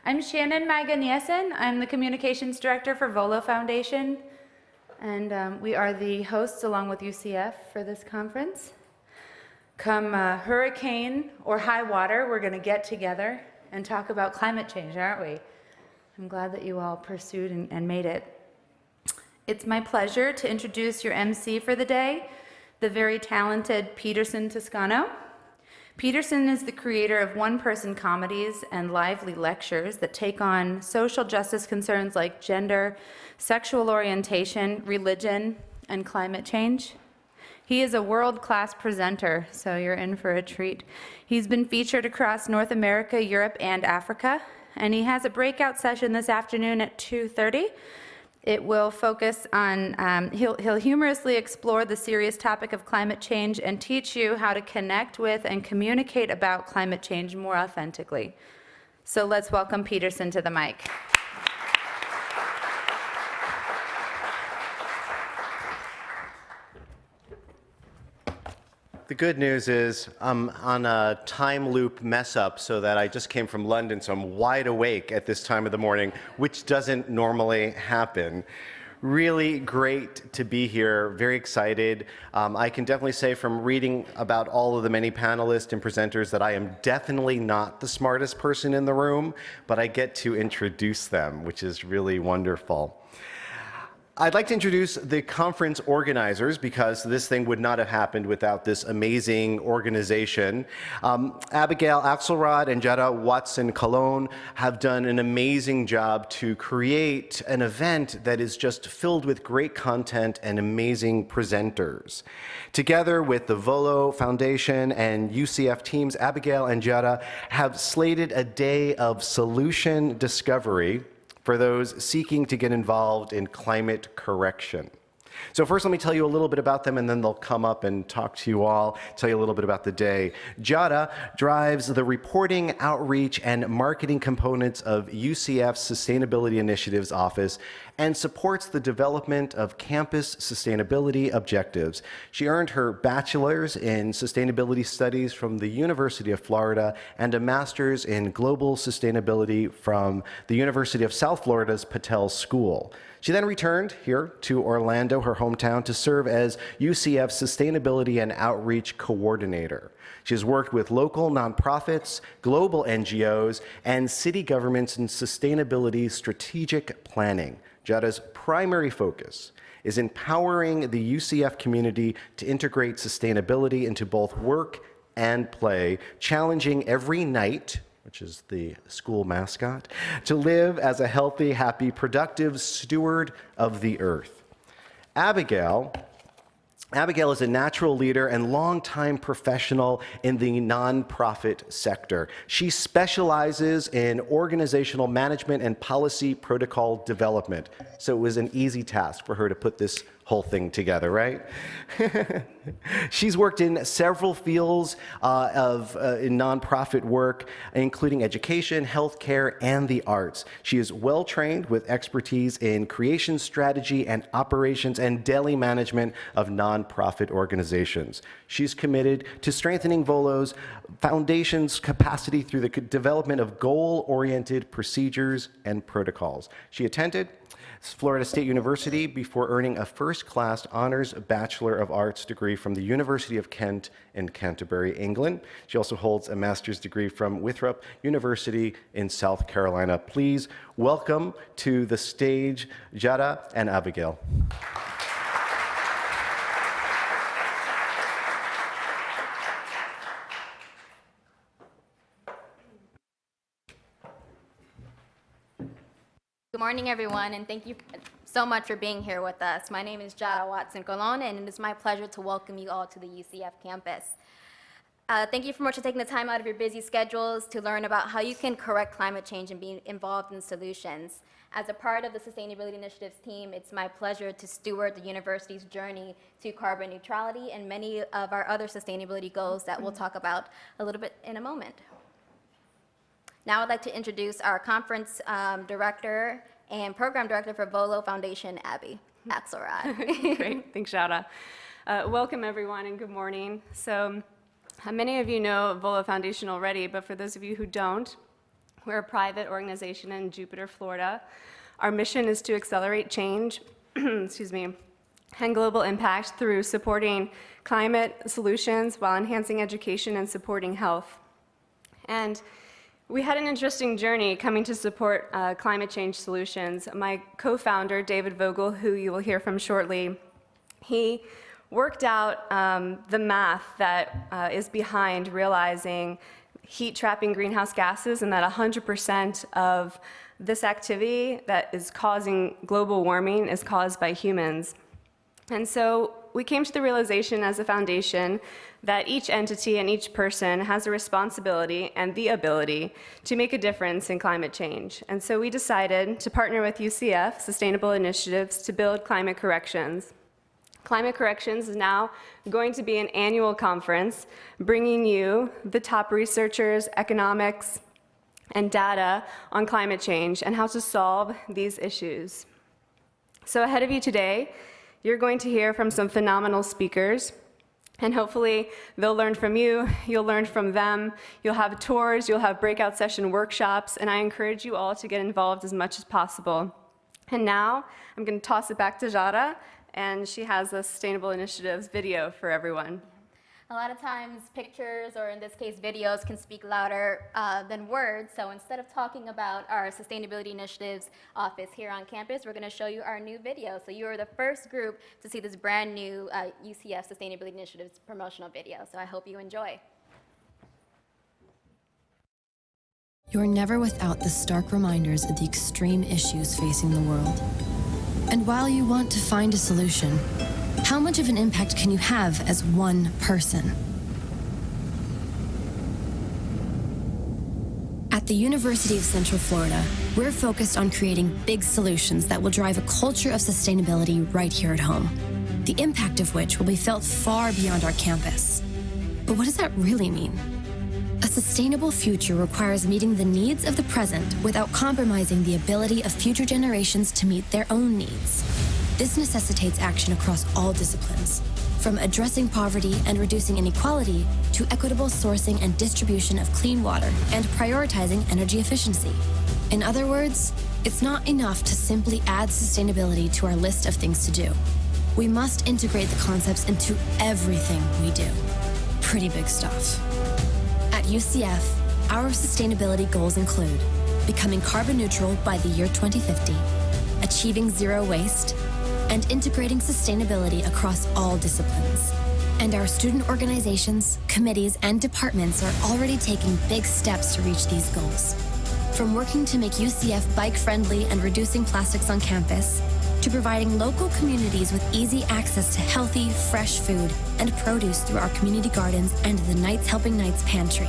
I'm Shannon Maganiasen. I'm the Communications Director for VoLo Foundation, and we are the hosts along with UCF for this conference. Come hurricane or high water, we're going to get together and talk about climate change, aren't we? I'm glad that you all pursued and made it. It's my pleasure to introduce your MC for the day, the very talented Peterson Toscano. Peterson is the creator of one-person comedies and lively lectures that take on social justice concerns like gender, sexual orientation, religion, and climate change. He is a world-class presenter, so you're in for a treat. He's been featured across North America, Europe, and Africa, and he has a breakout session this afternoon at 2:30. It will focus on, he'll humorously explore the serious topic of climate change and teach you how to connect with and communicate about climate change more authentically. So let's welcome Peterson to the mic. The good news is I'm on a time loop mess up so that I just came from London, so I'm wide awake at this time of the morning, which doesn't normally happen. Really great to be here, very excited. I can definitely say from reading about all of the many panelists and presenters that I am definitely not the smartest person in the room, but I get to introduce them, which is really wonderful. I'd like to introduce the conference organizers because this thing would not have happened without this amazing organization. Abigail, Axelrod, and Yara Watson-Cologne have done an amazing job to create an event that is just filled with great content and amazing presenters. Together with the VoLo Foundation and UCF teams, Abigail and Yara have slated a day of solution discovery for those seeking to get involved in climate correction. So first, let me tell you a little bit about them, and then they'll come up and talk to you all, tell you a little bit about the day. Yara drives the reporting, outreach, and marketing components of UCF's Sustainability Initiatives Office and supports the development of campus sustainability objectives. She earned her bachelor's in sustainability studies from the University of Florida and a master's in global sustainability from the University of South Florida's Patel School. She then returned here to Orlando, her hometown, to serve as UCF's Sustainability and Outreach Coordinator. She has worked with local nonprofits, global NGOs, and city governments in sustainability strategic planning. Yara's primary focus is empowering the UCF community to integrate sustainability into both work and play, challenging every night, which is the school mascot, to live as a healthy, happy, productive steward of the earth. Abigail is a natural leader and longtime professional in the nonprofit sector. She specializes in organizational management and policy protocol development. So it was an easy task for her to put this whole thing together, right? She's worked in several fields in nonprofit work, including education, healthcare, and the arts. She is well trained with expertise in creation strategy and operations and daily management of nonprofit organizations. She's committed to strengthening VoLo's foundation's capacity through the development of goal-oriented procedures and protocols. She attended Florida State University before earning a first-class honors Bachelor of Arts degree from the University of Kent in Canterbury, England. She also holds a master's degree from Winthrop University in South Carolina. Please welcome to the stage Yara and Abigail. Good morning, everyone, and thank you so much for being here with us. My name is Yara Watson-Cologne, and it is my pleasure to welcome you all to the UCF campus. Thank you so much for taking the time out of your busy schedules to learn about how you can correct climate change and be involved in solutions. As a part of the Sustainability Initiatives team, it's my pleasure to steward the university's journey to carbon neutrality and many of our other sustainability goals that we'll talk about a little bit in a moment. Now I'd like to introduce our conference director and program director for VoLo Foundation, Abby Axelrod. Great, thanks, Yara. Welcome, everyone, and good morning. So many of you know VoLo Foundation already, but for those of you who don't, We're a private organization in Jupiter, Florida. Our mission is to accelerate change, excuse me, and global impact through supporting climate solutions while enhancing education and supporting health. And we had an interesting journey coming to support climate change solutions. My co-founder, David Vogel, who you will hear from shortly, he worked out the math that is behind realizing heat trapping greenhouse gases, and that 100% of this activity that is causing global warming is caused by humans. And so we came to the realization as a foundation that each entity and each person has a responsibility and the ability to make a difference in climate change. And so we decided to partner with UCF Sustainable Initiatives to build Climate Corrections. Climate Corrections is now going to be an annual conference bringing you the top researchers, economics, and data on climate change and how to solve these issues. So ahead of you today, you're going to hear from some phenomenal speakers, and hopefully they'll learn from you, you'll learn from them, you'll have tours, you'll have breakout session workshops, and I encourage you all to get involved as much as possible. And now I'm going to toss it back to Yara, and she has a Sustainable Initiatives video for everyone. A lot of times pictures, or in this case videos, can speak louder than words. So instead of talking about our Sustainability Initiatives office here on campus, we're going to show you our new video. So you are the first group to see this brand new UCF Sustainability Initiatives promotional video. So I hope you enjoy. You're never without the stark reminders of the extreme issues facing the world. And while you want to find a solution, how much of an impact can you have as one person? At the University of Central Florida, we're focused on creating big solutions that will drive a culture of sustainability right here at home, the impact of which will be felt far beyond our campus. But what does that really mean? A sustainable future requires meeting the needs of the present without compromising the ability of future generations to meet their own needs. This necessitates action across all disciplines, from addressing poverty and reducing inequality to equitable sourcing and distribution of clean water and prioritizing energy efficiency. In other words, it's not enough to simply add sustainability to our list of things to do. We must integrate the concepts into everything we do. Pretty big stuff. At UCF, our sustainability goals include becoming carbon neutral by the year 2050, achieving zero waste, and integrating sustainability across all disciplines. And our student organizations, committees, and departments are already taking big steps to reach these goals. From working to make UCF bike-friendly and reducing plastics on campus, to providing local communities with easy access to healthy, fresh food and produce through our community gardens and the Knights Helping Knights pantry,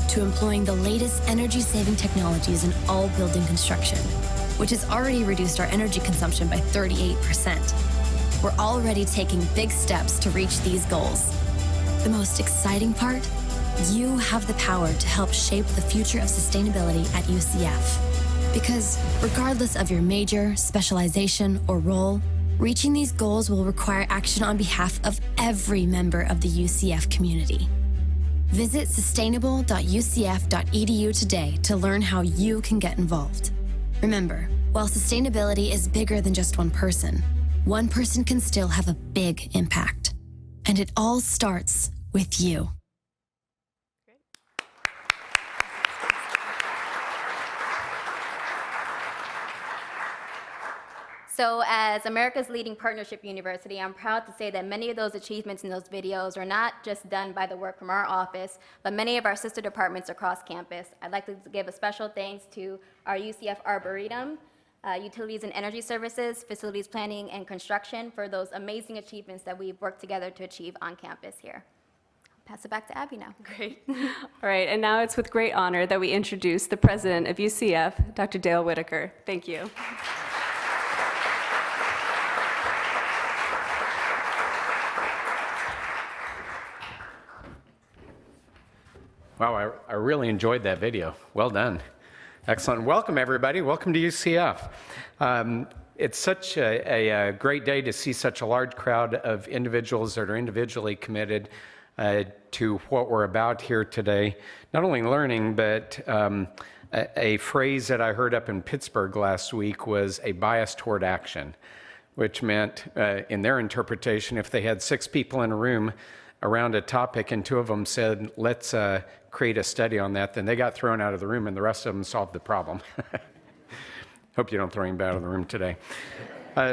to employing the latest energy-saving technologies in all building construction, which has already reduced our energy consumption by 38%. We're already taking big steps to reach these goals. The most exciting part? You have the power to help shape the future of sustainability at UCF. Because regardless of your major, specialization, or role, reaching these goals will require action on behalf of every member of the UCF community. Visit sustainable.ucf.edu today to learn how you can get involved. Remember, while sustainability is bigger than just one person can still have a big impact. And it all starts with you. So as America's leading partnership university, I'm proud to say that many of those achievements in those videos are not just done by the work from our office, but many of our sister departments across campus. I'd like to give a special thanks to our UCF Arboretum, Utilities and Energy Services, Facilities Planning and Construction for those amazing achievements that we've worked together to achieve on campus here. I'll pass it back to Abby now. Great. All right, and now it's with great honor that we introduce the president of UCF, Dr. Dale Whittaker. Thank you. Wow, I really enjoyed that video. Well done. Excellent. Welcome, everybody. Welcome to UCF. It's such a great day to see such a large crowd of individuals that are individually committed to what we're about here today. Not only learning, but A phrase that I heard up in Pittsburgh last week was a bias toward action, which meant, in their interpretation, if they had 6 people in a room around a topic and 2 of them said, let's create a study on that, then they got thrown out of the room and the rest of them solved the problem. Hope you don't throw anybody out of the room today.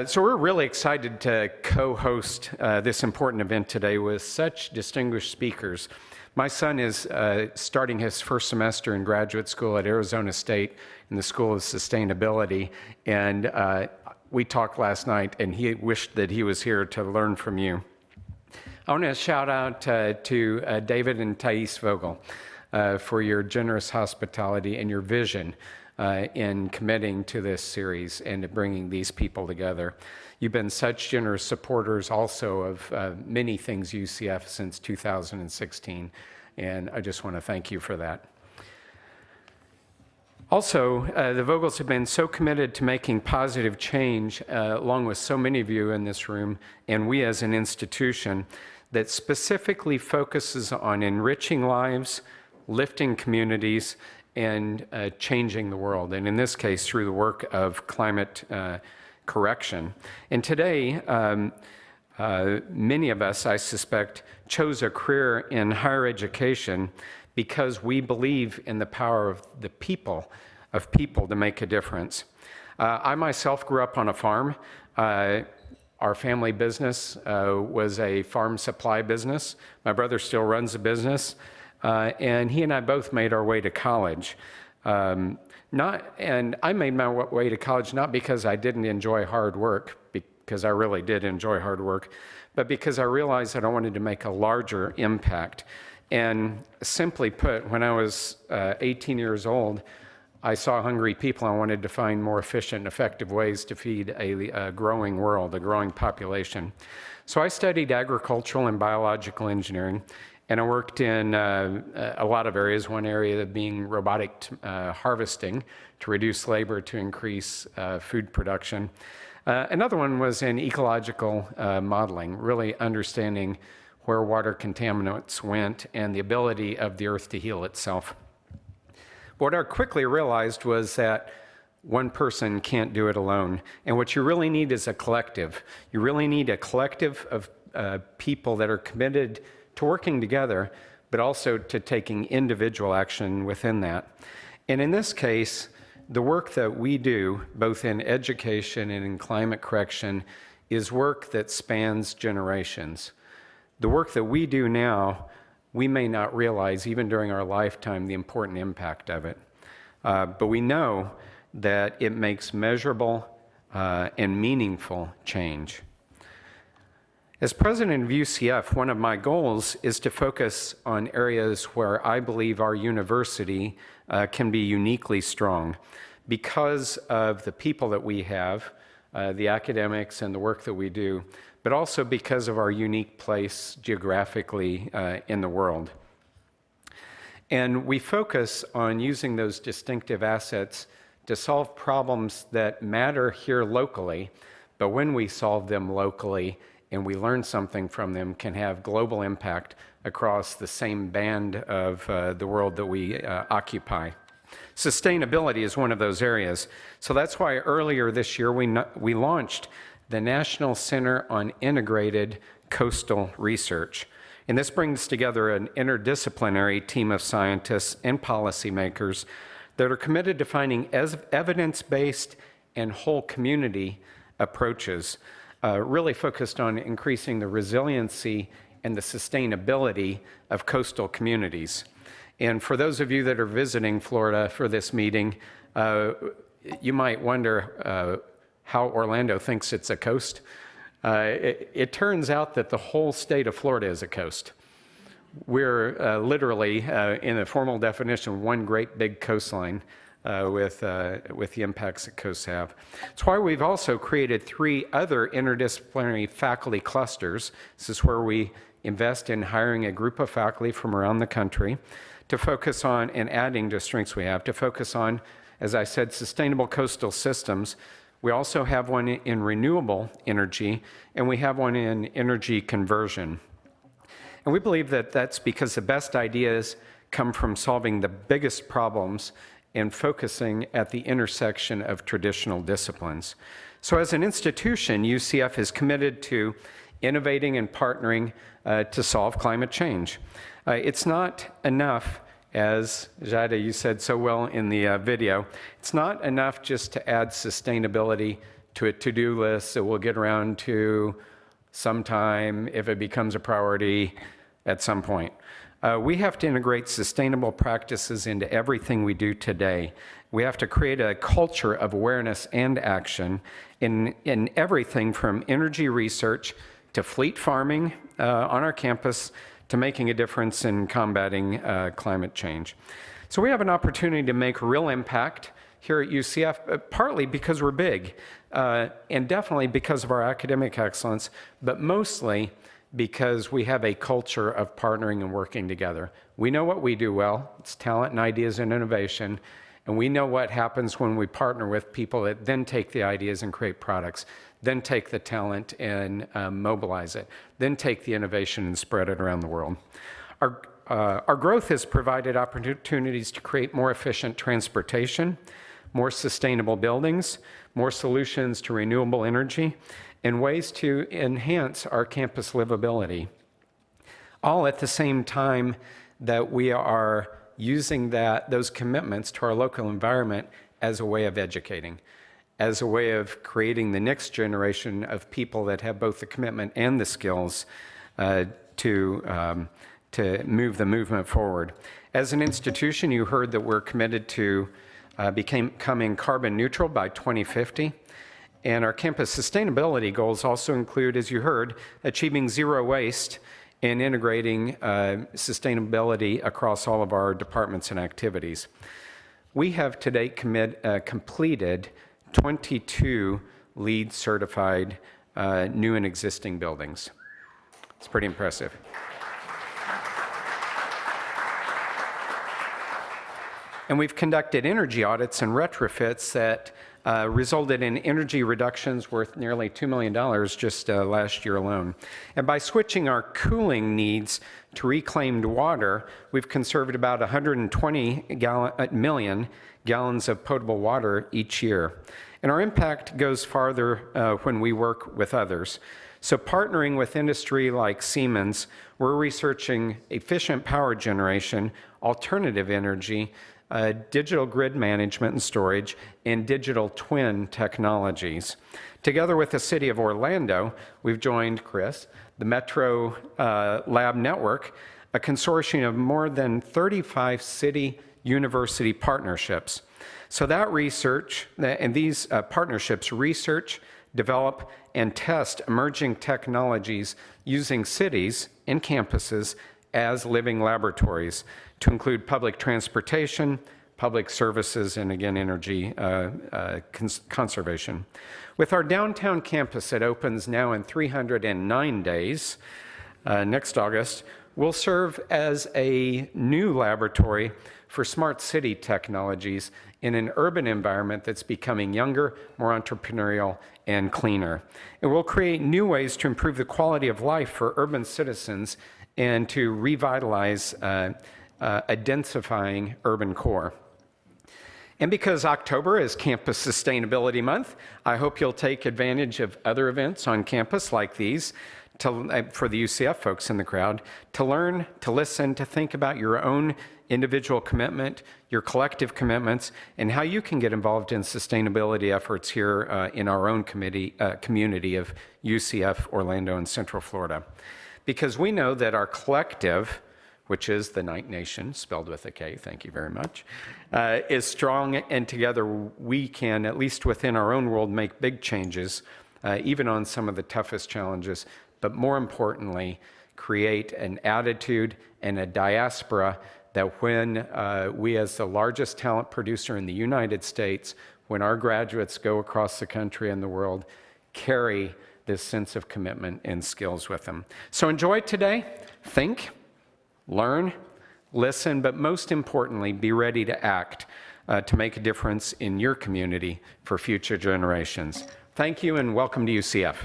So we're really excited to co-host this important event today with such distinguished speakers. My son is starting his first semester in graduate school at Arizona State in the School of Sustainability, and we talked last night, and he wished that he was here to learn from you. I want to shout out to David and Thais Vogel for your generous hospitality and your vision in committing to this series and to bringing these people together. You've been such generous supporters also of many things UCF since 2016, and I just want to thank you for that. Also, the Vogels have been so committed to making positive change, along with so many of you in this room, and we as an institution, that specifically focuses on enriching lives, lifting communities, and changing the world, and in this case, through the work of climate correction. And today, many of us, I suspect, chose a career in higher education because we believe in the power of the people to make a difference. I myself grew up on a farm. Our family business was a farm supply business. My brother still runs the business. And he and I both made our way to college. And I made my way to college not because I didn't enjoy hard work, because I really did enjoy hard work, but because I realized that I wanted to make a larger impact. And simply put, when I was 18 years old, I saw hungry people. I wanted to find more efficient and effective ways to feed a growing world, a growing population. So I studied agricultural and biological engineering. And I worked in a lot of areas, one area being robotic harvesting to reduce labor to increase food production. Another one was in ecological modeling, really understanding where water contaminants went and the ability of the earth to heal itself. What I quickly realized was that one person can't do it alone. And what you really need is a collective. You really need a collective of people that are committed to working together, but also to taking individual action within that. And in this case, the work that we do, both in education and in climate correction, is work that spans generations. The work that we do now, we may not realize, even during our lifetime, the important impact of it. But we know that it makes measurable and meaningful change. As president of UCF, one of my goals is to focus on areas where I believe our university can be uniquely strong because of the people that we have, the academics and the work that we do, but also because of our unique place geographically in the world. And we focus on using those distinctive assets to solve problems that matter here locally, but when we solve them locally, and we learn something from them, can have global impact across the same band of the world that we occupy. Sustainability is one of those areas. So that's why earlier this year we launched the National Center on Integrated Coastal Research. And this brings together an interdisciplinary team of scientists and policymakers that are committed to finding evidence-based and whole community approaches really focused on increasing the resiliency and the sustainability of coastal communities. And for those of you that are visiting Florida for this meeting, you might wonder how Orlando thinks it's a coast. It turns out that the whole state of Florida is a coast. We're literally, in a formal definition, one great big coastline with the impacts that coasts have. That's why we've also created 3 other interdisciplinary faculty clusters. This is where we invest in hiring a group of faculty from around the country to focus on, and adding to strengths we have, to focus on, as I said, sustainable coastal systems. We also have one in renewable energy, and we have one in energy conversion. And we believe that that's because the best ideas come from solving the biggest problems and focusing at the intersection of traditional disciplines. So as an institution, UCF is committed to innovating and partnering to solve climate change. It's not enough, as Jada, you said so well in the video, it's not enough just to add sustainability to a to-do list that we'll get around to sometime if it becomes a priority at some point. We have to integrate sustainable practices into everything we do today. We have to create a culture of awareness and action in everything from energy research to fleet farming on our campus to making a difference in combating climate change. So we have an opportunity to make a real impact here at UCF, partly because we're big, and definitely because of our academic excellence, but mostly because we have a culture of partnering and working together. We know what we do well, it's talent and ideas and innovation, and we know what happens when we partner with people that then take the ideas and create products, then take the talent and mobilize it, then take the innovation and spread it around the world. Our growth has provided opportunities to create more efficient transportation, more sustainable buildings, more solutions to renewable energy, and ways to enhance our campus livability, all at the same time that we are using those commitments to our local environment as a way of educating, as a way of creating the next generation of people that have both the commitment and the skills to move the movement forward. As an institution, you heard that we're committed to becoming carbon neutral by 2050. And our campus sustainability goals also include, as you heard, achieving zero waste and integrating sustainability across all of our departments and activities. We have to date completed 22 LEED certified new and existing buildings. It's pretty impressive. And we've conducted energy audits and retrofits that resulted in energy reductions worth nearly $2 million just last year alone. And by switching our cooling needs to reclaimed water, we've conserved about 120 million gallons of potable water each year. And our impact goes farther when we work with others. So partnering with industry like Siemens, we're researching efficient power generation, alternative energy, digital grid management and storage, and digital twin technologies. Together with the City of Orlando, we've joined, Chris, the Metro Lab Network, a consortium of more than 35 city-university partnerships. So that research, and these partnerships research, develop, and test emerging technologies using cities and campuses as living laboratories to include public transportation, public services, and again, energy conservation. With our downtown campus that opens now in 309 days, next August, will serve as a new laboratory for smart city technologies in an urban environment that's becoming younger, more entrepreneurial, and cleaner. It will create new ways to improve the quality of life for urban citizens and to revitalize a densifying urban core. And because October is Campus Sustainability Month, I hope you'll take advantage of other events on campus like these for the UCF folks in the crowd, to learn, to listen, to think about your own individual commitment, your collective commitments, and how you can get involved in sustainability efforts here in our own community of UCF, Orlando, and Central Florida. Because we know that our collective, which is the Knight Nation, spelled with a K, thank you very much, is strong, and together we can, at least within our own world, make big changes, even on some of the toughest challenges, but more importantly, create an attitude and a diaspora that when we, as the largest talent producer in the United States, when our graduates go across the country and the world, carry this sense of commitment and skills with them. So enjoy today, think, learn, listen, but most importantly, be ready to act to make a difference in your community for future generations. Thank you and welcome to UCF.